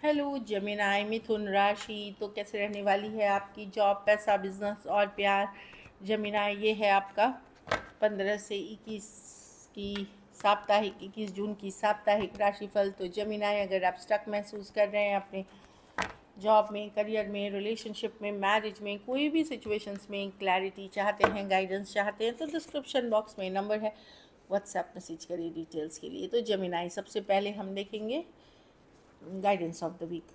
Hello Gemini मिथुन राशि। तो कैसे रहने वाली है आपकी जॉब, पैसा, बिजनेस और प्यार। जेमिनाई, ये है आपका 15 से 21 की साप्ताहिक, 21 जून की साप्ताहिक राशिफल। तो जेमिनाई, अगर आप स्टक महसूस कर रहे हैं अपने जॉब में, करियर में, रिलेशनशिप में, मैरिज में, कोई भी सिचुएशंस में क्लैरिटी चाहते हैं, गाइडेंस चाहते हैं, तो डिस्क्रिप्शन बॉक्स में नंबर है, व्हाट्सएप मैसेज करिए डिटेल्स के लिए। तो जेमिनाई, सबसे पहले हम देखेंगे गाइडेंस ऑफ द वीक।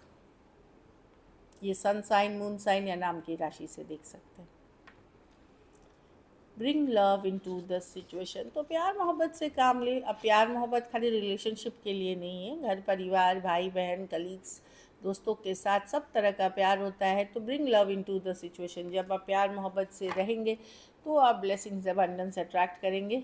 ये सन साइन, मून साइन या नाम की राशि से देख सकते हैं। Bring love into the situation. तो प्यार मोहब्बत से काम ले। अब प्यार मोहब्बत खाली रिलेशनशिप के लिए नहीं है, घर परिवार, भाई बहन, कलीग्स, दोस्तों के साथ सब तरह का प्यार होता है। तो bring love into the situation, जब आप प्यार मोहब्बत से रहेंगे तो आप ब्लेसिंग्स, अबंडेंस अट्रैक्ट करेंगे।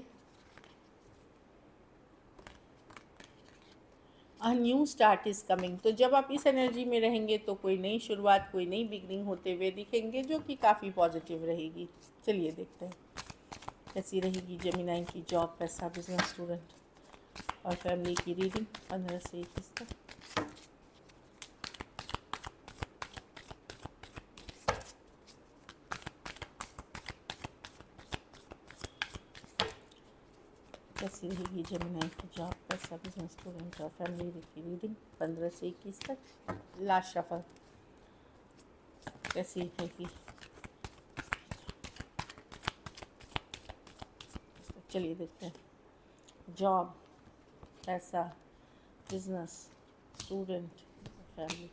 A new start is coming. तो जब आप इस एनर्जी में रहेंगे तो कोई नई शुरुआत, कोई नई बिगनिंग होते हुए दिखेंगे, जो कि काफ़ी पॉजिटिव रहेगी। चलिए देखते हैं कैसी रहेगी जेमिनाई की जॉब, पैसा, बिजनेस, स्टूडेंट और फैमिली की रीडिंग 15 से 21 तक। कैसी रहेगी जेमिनाई की जॉब, पैसा, बिजनेस, स्टूडेंट और फैमिली की रीडिंग 15 से 21 तक। लास्ट शफल कैसी रहेगी। चलिए देखते हैं जॉब, पैसा, बिजनेस, स्टूडेंट, फैमिली।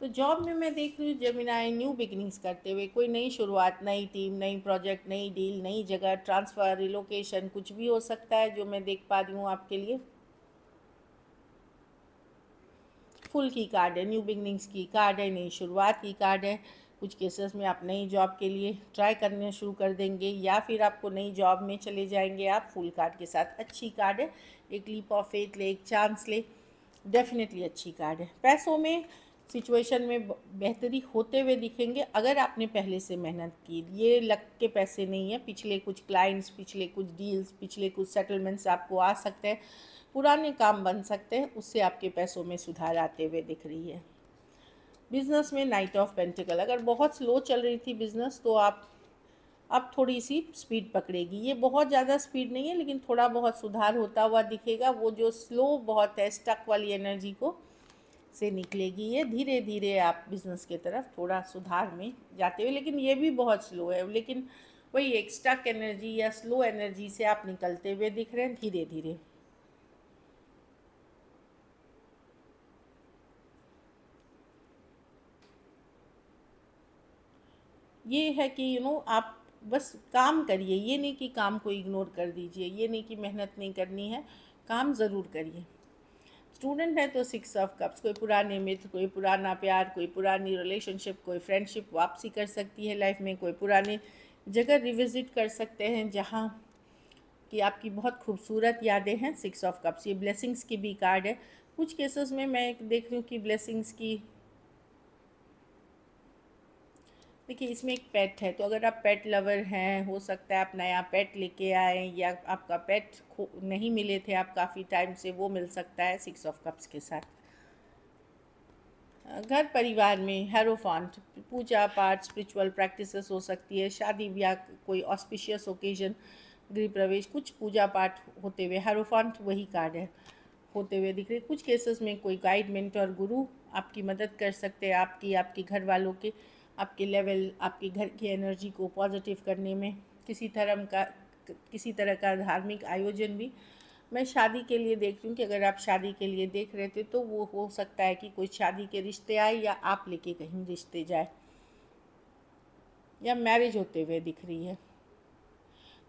तो जॉब में मैं देख रही हूँ जेमिनाई न्यू बिगनिंग्स करते हुए, कोई नई शुरुआत, नई टीम, नई प्रोजेक्ट, नई डील, नई जगह, ट्रांसफ़र, रिलोकेशन, कुछ भी हो सकता है जो मैं देख पा रही हूँ आपके लिए। फुल की कार्ड है, न्यू बिगनिंग्स की कार्ड है, नई शुरुआत की कार्ड है। कुछ केसेस में आप नई जॉब के लिए ट्राई करने शुरू कर देंगे या फिर आपको नई जॉब में चले जाएंगे आप फुल कार्ड के साथ। अच्छी कार्ड है, एक लीप ऑफ फेथ ले, एक चांस ले, डेफिनेटली अच्छी कार्ड है। पैसों में सिचुएशन में बेहतरी होते हुए दिखेंगे अगर आपने पहले से मेहनत की। ये लक के पैसे नहीं है, पिछले कुछ क्लाइंट्स, पिछले कुछ डील्स, पिछले कुछ सेटलमेंट्स आपको आ सकते हैं, पुराने काम बन सकते हैं, उससे आपके पैसों में सुधार आते हुए दिख रही है। बिजनेस में नाइट ऑफ पेंटिकल, अगर बहुत स्लो चल रही थी बिजनेस तो आप अब थोड़ी सी स्पीड पकड़ेगी। ये बहुत ज़्यादा स्पीड नहीं है लेकिन थोड़ा बहुत सुधार होता हुआ दिखेगा। वो जो स्लो बहुत है, स्टक वाली एनर्जी को से निकलेगी ये। धीरे धीरे आप बिजनेस की तरफ थोड़ा सुधार में जाते हुए, लेकिन ये भी बहुत स्लो है, लेकिन वही एक स्टक एनर्जी या स्लो एनर्जी से आप निकलते हुए दिख रहे हैं धीरे धीरे। ये है कि आप बस काम करिए, ये नहीं कि काम को इग्नोर कर दीजिए, ये नहीं कि मेहनत नहीं करनी है, काम ज़रूर करिए। स्टूडेंट है तो 6 ऑफ कप्स, कोई पुराने मित्र, कोई पुराना प्यार, कोई पुरानी रिलेशनशिप, कोई फ्रेंडशिप वापसी कर सकती है लाइफ में। कोई पुराने जगह रिविज़िट कर सकते हैं जहाँ कि आपकी बहुत खूबसूरत यादें हैं। 6 ऑफ कप्स ये ब्लेसिंग्स की भी कार्ड है। कुछ केसेस में मैं देख रही हूँ कि ब्लेसिंग्स की, देखिए इसमें एक पेट है, तो अगर आप पेट लवर हैं, हो सकता है आप नया पेट लेके आए, या आपका पेट नहीं मिले थे आप काफ़ी टाइम से, वो मिल सकता है 6 ऑफ कप्स के साथ। घर परिवार में हेरोफांट, पूजा पाठ, स्पिरिचुअल प्रैक्टिसेस हो सकती है, शादी ब्याह, कोई ऑस्पिशियस ओकेजन, गृह प्रवेश, कुछ पूजा पाठ होते हुए। हेरोफांट वही कार्ड है, होते हुए दिख रही। कुछ केसेस में कोई गाइड, मेंटर, गुरु आपकी मदद कर सकते हैं, आपके घर वालों के, आपके लेवल, आपके घर की एनर्जी को पॉजिटिव करने में। किसी तरह का धार्मिक आयोजन भी मैं शादी के लिए देख रही हूँ कि अगर आप शादी के लिए देख रहे थे तो वो हो सकता है कि कोई शादी के रिश्ते आए या आप लेके कहीं रिश्ते जाए, या मैरिज होते हुए दिख रही है।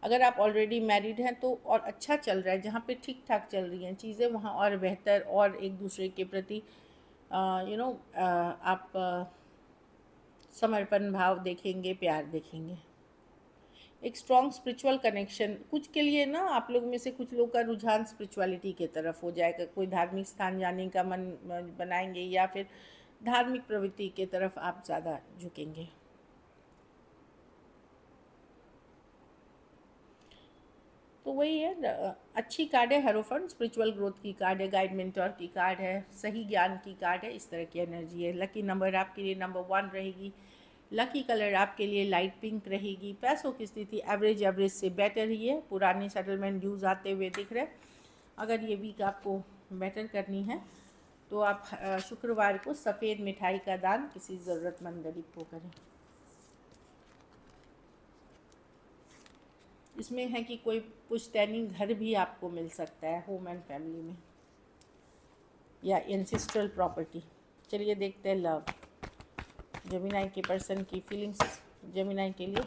अगर आप ऑलरेडी मैरिड हैं तो और अच्छा चल रहा है, जहाँ पे ठीक ठाक चल रही हैं चीज़ें वहाँ और बेहतर और एक दूसरे के प्रति आप समर्पण भाव देखेंगे, प्यार देखेंगे। एक स्ट्रॉन्ग स्पिरिचुअल कनेक्शन, कुछ के लिए ना आप लोग में से कुछ लोग का रुझान स्पिरिचुअलिटी की तरफ हो जाएगा, कोई धार्मिक स्थान जाने का मन बनाएंगे या फिर धार्मिक प्रवृत्ति की तरफ आप ज़्यादा झुकेंगे। तो वही है, अच्छी कार्ड है। हेरोफेंट स्पिरिचुअल ग्रोथ की कार्ड है, गाइड मेंटोर की कार्ड है, सही ज्ञान की कार्ड है, इस तरह की एनर्जी है। लकी नंबर आपके लिए नंबर 1 रहेगी। लकी कलर आपके लिए लाइट पिंक रहेगी। पैसों की स्थिति एवरेज से बेटर ही है। पुराने सेटलमेंट ड्यूज आते हुए दिख रहे हैं। अगर ये वीक आपको बेटर करनी है तो आप शुक्रवार को सफ़ेद मिठाई का दान किसी ज़रूरतमंद गरीब को करें। इसमें है कि कोई पुश्तैनी घर भी आपको मिल सकता है होम एंड फैमिली में, या एंसेस्ट्रल प्रॉपर्टी। चलिए देखते हैं लव, जेमिनी के पर्सन की फीलिंग्स जेमिनी के लिए।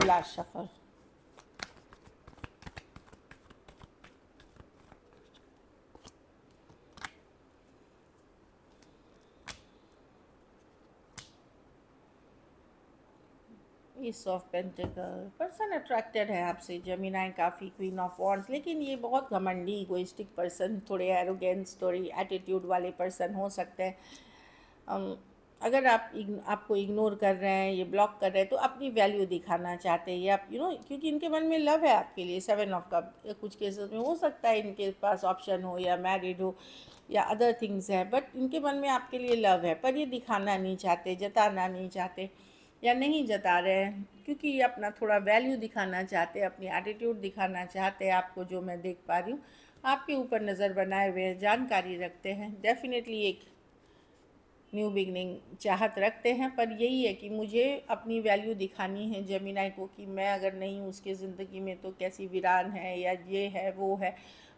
Last shuffle. East of pentacle, person attracted है आपसे जेमिनी काफ़ी। क्वीन ऑफ वॉन्ड्स, लेकिन ये बहुत घमंडी इगोइस्टिक पर्सन, थोड़े एरोगेंस, थोड़ी एटीट्यूड वाले पर्सन हो सकते हैं। अगर आपको इग्नोर कर रहे हैं, ये ब्लॉक कर रहे हैं, तो अपनी वैल्यू दिखाना चाहते हैं, या क्योंकि इनके मन में लव है आपके लिए। 7 ऑफ कप, कुछ केसेस में हो सकता है इनके पास ऑप्शन हो, या मैरिड हो, या अदर थिंग्स है, बट इनके मन में आपके लिए लव है, पर ये दिखाना नहीं चाहते, जताना नहीं चाहते, या नहीं जता रहे हैं, क्योंकि ये अपना थोड़ा वैल्यू दिखाना चाहते हैं, अपनी एटीट्यूड दिखाना चाहते हैं आपको। जो मैं देख पा रही हूँ, आपके ऊपर नज़र बनाए हुए जानकारी रखते हैं, डेफिनेटली एक न्यू बिगनिंग चाहत रखते हैं, पर यही है कि मुझे अपनी वैल्यू दिखानी है जेमिनी को, कि मैं अगर नहीं हूँ उसके ज़िंदगी में तो कैसी वीरान है, या ये है वो है,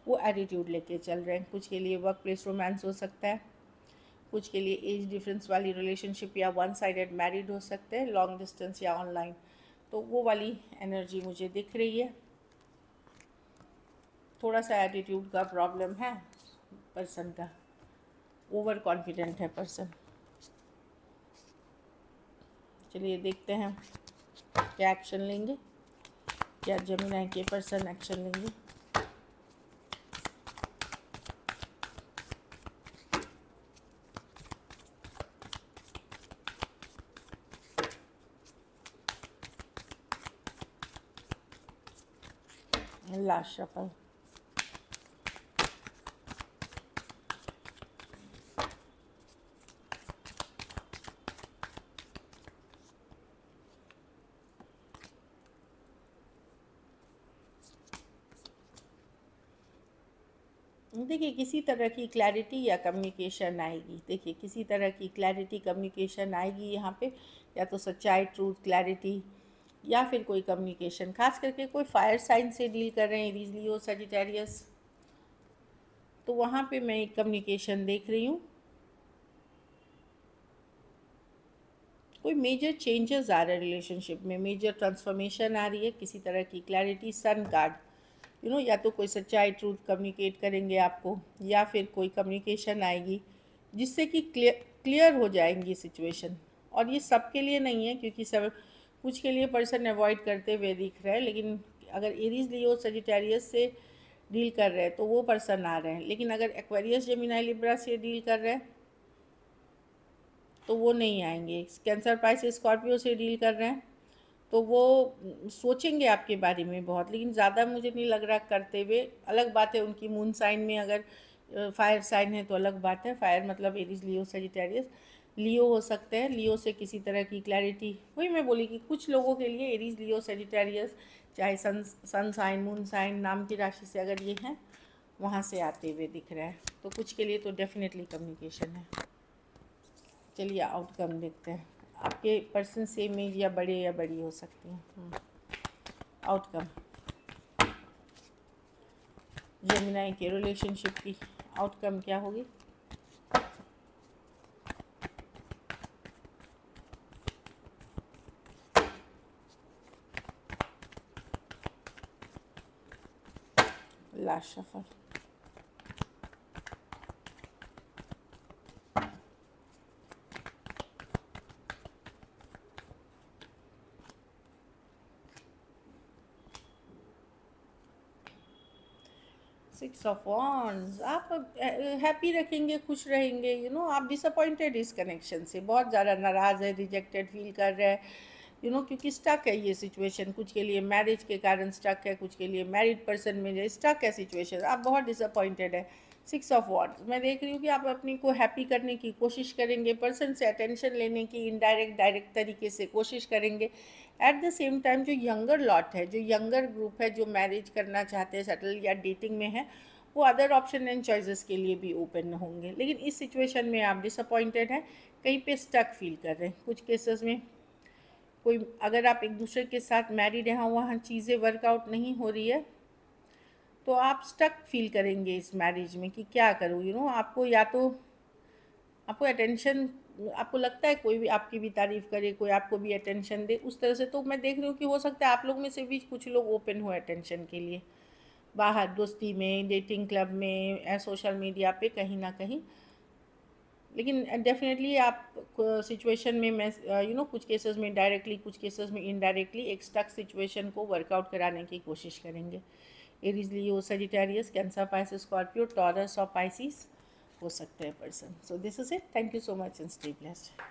वो एटीट्यूड लेके चल रहे हैं। कुछ के लिए वर्क प्लेस रोमांस हो सकता है, कुछ के लिए एज डिफरेंस वाली रिलेशनशिप, या वन साइडेड मैरिड हो सकते हैं, लॉन्ग डिस्टेंस या ऑनलाइन। तो वो वाली एनर्जी मुझे दिख रही है। थोड़ा सा एटीट्यूड का प्रॉब्लम है पर्सन का, ओवर कॉन्फिडेंट है पर्सन। चलिए देखते हैं क्या एक्शन लेंगे, क्या जेमिनी के पर्सन एक्शन लेंगे। Last shuffle. देखिए किसी तरह की क्लैरिटी या कम्युनिकेशन आएगी। देखिए किसी तरह की क्लैरिटी कम्युनिकेशन आएगी यहाँ पे, या तो सच्चाई, ट्रूथ, क्लैरिटी, या फिर कोई कम्युनिकेशन। खास करके कोई फायर साइन से डील कर रहे हैं, एरीज, लियो, सजिटेरियस, तो वहाँ पे मैं एक कम्युनिकेशन देख रही हूँ। कोई मेजर चेंजेस आ रहे हैं रिलेशनशिप में, मेजर ट्रांसफॉर्मेशन आ रही है, किसी तरह की क्लैरिटी। सन कार्ड, या तो कोई सच्चाई, ट्रूथ कम्युनिकेट करेंगे आपको, या फिर कोई कम्युनिकेशन आएगी जिससे कि क्लियर हो जाएंगी सिचुएशन। और ये सबके लिए नहीं है, क्योंकि सब कुछ के लिए पर्सन अवॉइड करते हुए दिख रहे हैं, लेकिन अगर एरीज, लियो, सजिटेरियस से डील कर रहे हैं तो वो पर्सन आ रहे हैं। लेकिन अगर एक्वेरियस, जेमिनी, लिब्रा से डील कर रहे हैं तो वो नहीं आएंगे। कैंसर, पाइसेस, स्कॉर्पियो से डील कर रहे हैं तो वो सोचेंगे आपके बारे में बहुत, लेकिन ज़्यादा मुझे नहीं लग रहा करते हुए। अलग बात है उनकी मून साइन में अगर फायर साइन है तो अलग बात है। फायर मतलब एरीज, लियो, सजिटेरियस। लियो हो सकते हैं, लियो से किसी तरह की क्लैरिटी। वही मैं बोली कि कुछ लोगों के लिए एरीज, लियो, सजिटेरियस, चाहे सन साइन, मून साइन, नाम की राशि से अगर ये हैं, वहाँ से आते हुए दिख रहा है। तो कुछ के लिए तो डेफिनेटली कम्युनिकेशन है। चलिए आउटकम देखते हैं। आपके पर्सन सेम एज या बड़े या बड़ी हो सकती हैं। आउटकम जेमिनी के रिलेशनशिप की आउटकम क्या होगी? Last shuffle. Six of wands, आप हैप्पी रखेंगे, खुश रहेंगे, आप डिसअपॉइंटेड इस कनेक्शन से, बहुत ज़्यादा नाराज़ है, रिजेक्टेड फील कर रहे हैं, क्योंकि स्टक है ये सिचुएशन, कुछ के लिए मैरिज के कारण स्टक है, कुछ के लिए मैरिड पर्सन में स्टक है सिचुएशन, आप बहुत डिसअपॉइंटेड है। सिक्स ऑफ वॉन्ड्स, मैं देख रही हूँ कि आप अपनी को हैप्पी करने की कोशिश करेंगे, पर्सन से अटेंशन लेने की इनडायरेक्ट डायरेक्ट तरीके से कोशिश करेंगे। एट द सेम टाइम जो यंगर लॉट है, जो यंगर ग्रुप है, जो मैरिज करना चाहते हैं, सेटल या डेटिंग में है, वो अदर ऑप्शन एंड चॉइसेस के लिए भी ओपन होंगे। लेकिन इस सिचुएशन में आप डिसअपॉइंटेड हैं, कहीं पे स्टक फील कर रहे हैं। कुछ केसेस में कोई, अगर आप एक दूसरे के साथ मैरिड हैं, वहाँ चीज़ें वर्कआउट नहीं हो रही है, तो आप स्टक फील करेंगे इस मैरिज में कि क्या करूँ, आपको या तो आपको अटेंशन, आपको लगता है कोई भी आपकी भी तारीफ़ करे, कोई आपको भी अटेंशन दे, उस तरह से तो मैं देख रही हूँ कि हो सकता है आप लोग में से भी कुछ लोग ओपन हो अटेंशन के लिए, बाहर दोस्ती में, डेटिंग क्लब में या सोशल मीडिया पे कहीं ना कहीं। लेकिन डेफिनेटली आप सिचुएशन में, मैं कुछ केसेस में डायरेक्टली, कुछ केसेस में इनडायरेक्टली एक स्टक सिचुएशन को वर्कआउट कराने की कोशिश करेंगे। Aries, Leo, Sagittarius, Cancer, Pisces, Scorpio, Taurus और पाइसिस हो सकते हैं person. So this is it, thank you so much and stay blessed.